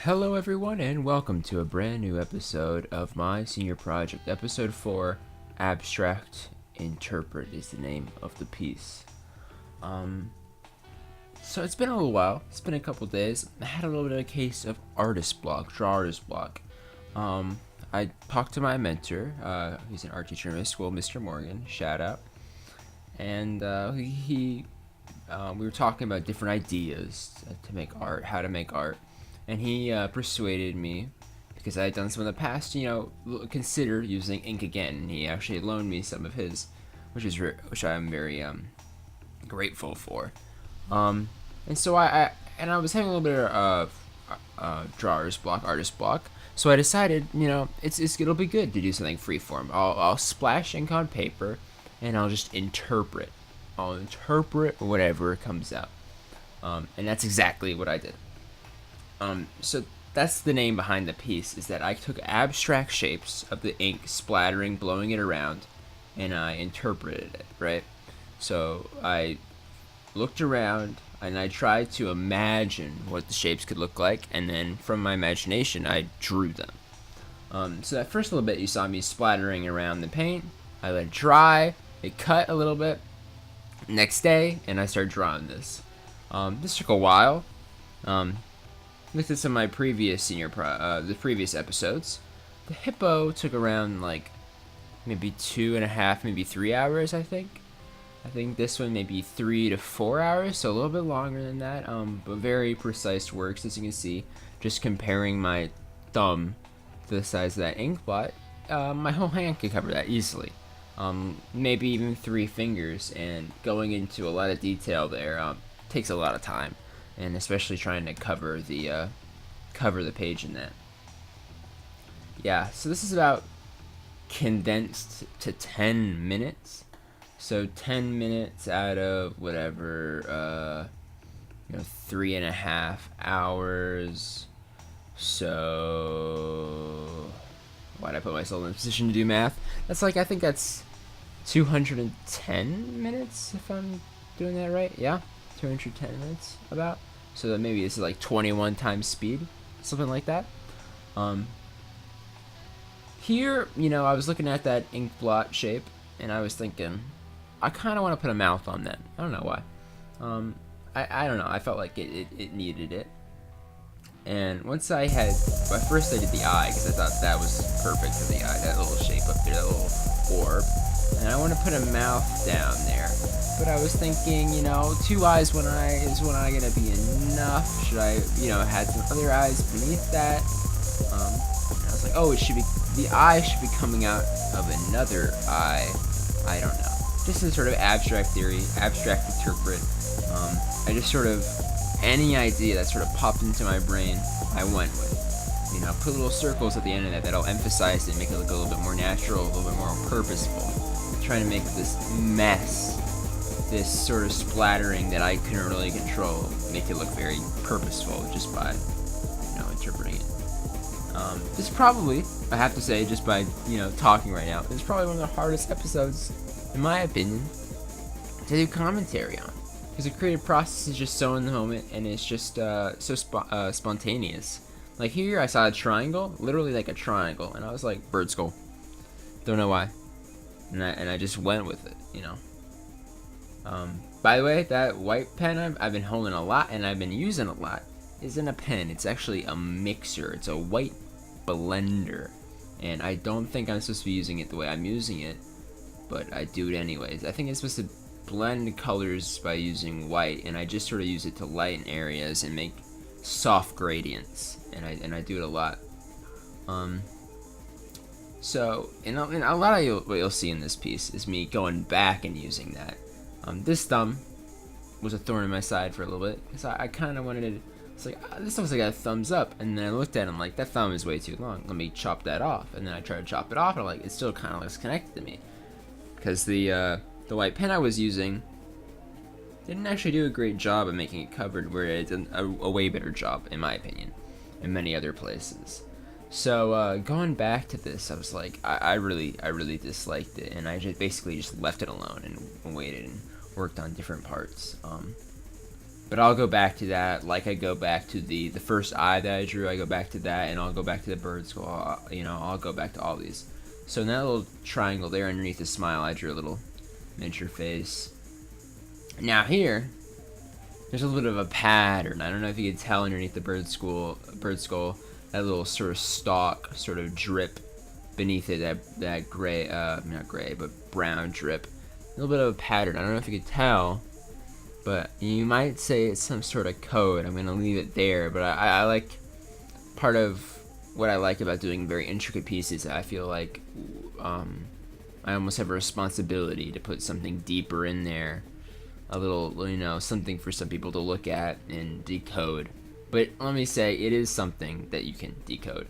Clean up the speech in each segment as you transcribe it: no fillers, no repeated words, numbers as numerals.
Hello, everyone, and welcome to a brand new episode of my senior project. Episode 4, Abstract Interpret is the name of the piece. So it's been a little while. It's been a couple days. I had a little bit of a case of artist block, draw artist block. I talked to my mentor. He's an art teacher in my school, Mr. Morgan. Shout out. And we were talking about different ideas to make art, how to make art. And he persuaded me, because I had done some in the past, consider using ink again. And he actually loaned me some of his, which I'm very grateful for. And so I was having a little bit of drawer's block, artist block. So I decided, it'll be good to do something freeform. I'll splash ink on paper, and I'll just interpret. I'll interpret whatever comes out. And that's exactly what I did. So that's the name behind the piece, is that I took abstract shapes of the ink splattering, blowing it around, and I interpreted it, right? So I looked around and I tried to imagine what the shapes could look like, and then from my imagination I drew them. So that first little bit you saw me splattering around the paint, I let it dry, it cut a little bit, next day, and I started drawing this. This took a while. Looked at some of my previous the previous episodes. The hippo took around like maybe 2.5, maybe 3 hours. I think this one maybe 3 to 4 hours, so a little bit longer than that. But very precise works, as you can see. Just comparing my thumb to the size of that ink blot, my whole hand could cover that easily. Maybe even 3 fingers, and going into a lot of detail there takes a lot of time. And especially trying to cover the page in that. Yeah, so this is about condensed to 10 minutes. So 10 minutes out of whatever, 3.5 hours. So why'd I put myself in a position to do math? That's I think that's 210 minutes, if I'm doing that right. Yeah, 210 minutes about. So that maybe this is like 21 times speed, something like that. Here, I was looking at that ink blot shape, and I was thinking, I kind of want to put a mouth on that. I don't know why. I don't know. I felt like it needed it. And once I first I did the eye, because I thought that was perfect for the eye, that little shape up there, that little orb. And I want to put a mouth down there. But I was thinking, 2 eyes, 1 eye, is 1 eye gonna be enough? Should I, had some other eyes beneath that? And I was like, oh, the eye should be coming out of another eye. I don't know. Just a sort of abstract theory, abstract interpret. I just sort of, any idea that sort of popped into my brain, I went with. Put little circles at the end of that that'll emphasize it, make it look a little bit more natural, a little bit more purposeful. Trying to make this mess, this sort of splattering that I couldn't really control, make it look very purposeful just by, interpreting it. This probably, I have to say, just by, talking right now, it's probably one of the hardest episodes, in my opinion, to do commentary on. Because the creative process is just so in the moment, and it's just so spontaneous. Like here, I saw a triangle, literally like a triangle, and I was like, bird skull. Don't know why. And I just went with it, By the way, that white pen I've been holding a lot and I've been using a lot isn't a pen. It's actually a mixer. It's a white blender. And I don't think I'm supposed to be using it the way I'm using it, but I do it anyways. I think it's supposed to blend colors by using white, and I just sort of use it to lighten areas and make soft gradients. And I do it a lot. So, in a lot of what you'll see in this piece is me going back and using that. This thumb was a thorn in my side for a little bit, because I kind of wanted it. It's like, this looks like a thumbs up, and then I looked at it, I'm like, that thumb is way too long. Let me chop that off, and then I tried to chop it off, and I'm like, it still kind of looks connected to me, because the white pen I was using didn't actually do a great job of making it covered, where it did a way better job, in my opinion, in many other places. So going back to this, I was like, I really disliked it, and I just basically just left it alone and waited and worked on different parts. But I'll go back to that, like I go back to the first eye that I drew. I go back to that, and I'll go back to the bird skull. I'll go back to all these. So in that little triangle there underneath the smile, I drew a little miniature face. Now here, there's a little bit of a pattern. I don't know if you can tell underneath the bird skull, that little sort of stalk, sort of drip beneath it, that gray, not gray, but brown drip. A little bit of a pattern. I don't know if you could tell, but you might say it's some sort of code. I'm gonna leave it there, but I like, part of what I like about doing very intricate pieces, I feel like I almost have a responsibility to put something deeper in there, a little, something for some people to look at and decode. But let me say, it is something that you can decode.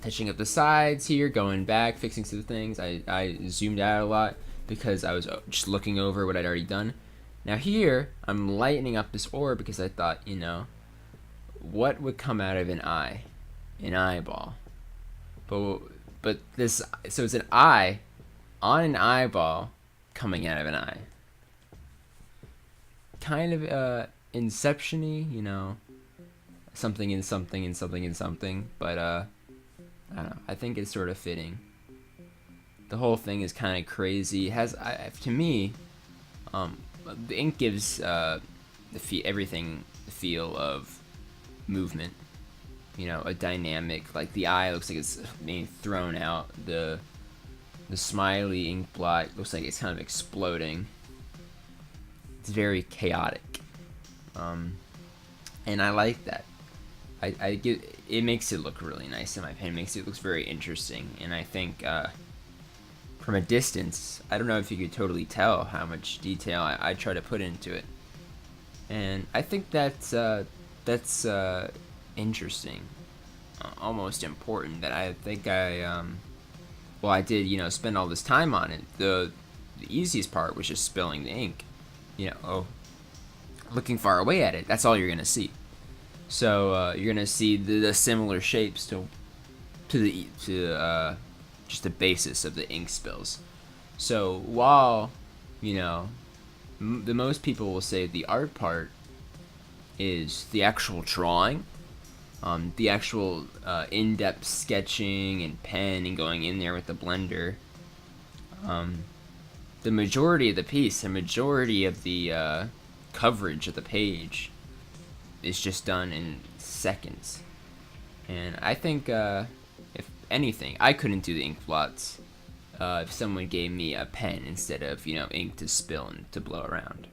Touching up the sides here, going back, fixing some things. I zoomed out a lot because I was just looking over what I'd already done. Now here, I'm lightening up this orb because I thought, what would come out of an eye? An eyeball. But this, so it's an eye on an eyeball coming out of an eye. Kind of Inception-y, something in something and something in something, but I don't know. I think it's sort of fitting. The whole thing is kind of crazy. It has, to me, the ink gives everything the feel of movement. A dynamic. Like the eye looks like it's being thrown out. The smiley ink blot looks like it's kind of exploding. It's very chaotic, and I like that. It makes it look really nice in my opinion. It makes it looks very interesting, and I think from a distance, I don't know if you could totally tell how much detail I try to put into it, and I think that's interesting, almost important. That I think I did spend all this time on it. The easiest part was just spilling the ink. Looking far away at it, that's all you're gonna see. So you're gonna see the similar shapes to just the basis of the ink spills. So while the most people will say the art part is the actual drawing, the actual in-depth sketching and pen and going in there with the blender. The majority of the piece, the majority of the coverage of the page is just done in seconds. And I think, if anything, I couldn't do the ink blots if someone gave me a pen instead of, ink to spill and to blow around.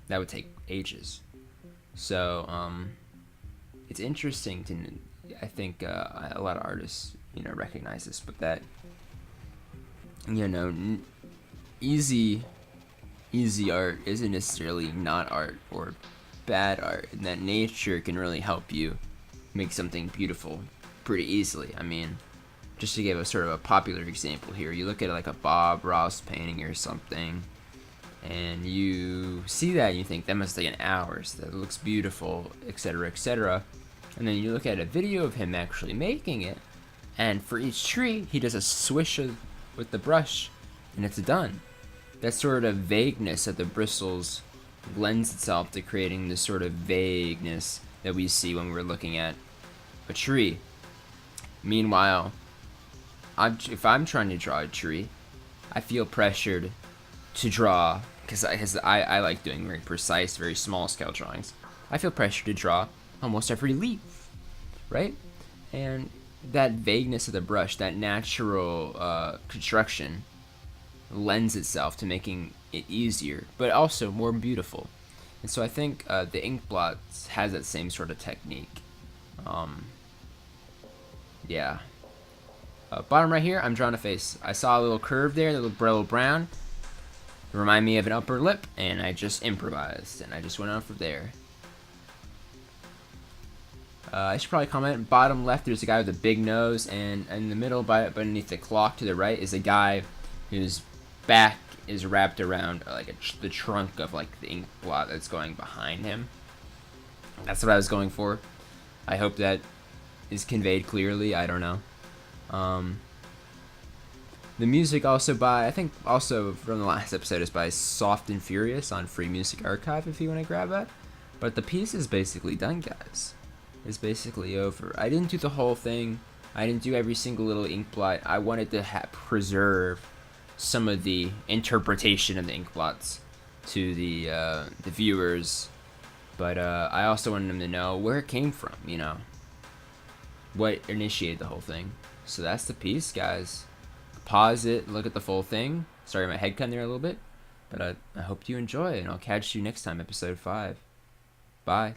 That would take ages. So, it's interesting to, I think, a lot of artists, recognize this, but that, easy art isn't necessarily not art or bad art, and that nature can really help you make something beautiful pretty easily. I mean, just to give a sort of a popular example here, you look at like a Bob Ross painting or something, and you see that and you think that must take an hours, that looks beautiful, etc., etc. And then you look at a video of him actually making it, and for each tree he does a swish with the brush and it's done. That sort of vagueness of the bristles lends itself to creating this sort of vagueness that we see when we're looking at a tree. Meanwhile, if I'm trying to draw a tree, I feel pressured to draw, because I like doing very precise, very small scale drawings. I feel pressured to draw almost every leaf, right? And that vagueness of the brush, that natural construction, lends itself to making it easier, but also more beautiful. And so I think the ink blots has that same sort of technique. Yeah. Bottom right here, I'm drawing a face. I saw a little curve there, a little brown. It reminded me of an upper lip, and I just improvised, and I just went on from there. I should probably comment, bottom left, there's a guy with a big nose, and in the middle, beneath the clock to the right, is a guy whose back is wrapped around the trunk of like the ink blot that's going behind him. That's what I was going for. I hope that is conveyed clearly. I don't know. The music also by, I think also from the last episode, is by Soft and Furious on Free Music Archive if you want to grab that. But the piece is basically done, guys. It's basically over. I didn't do the whole thing. I didn't do every single little ink blot. I wanted to preserve some of the interpretation of the ink blots to the viewers. But I also wanted them to know where it came from, you know. What initiated the whole thing. So that's the piece, guys. Pause it, look at the full thing. Sorry, my head cut there a little bit. But I hope you enjoy, and I'll catch you next time, episode 5. Bye.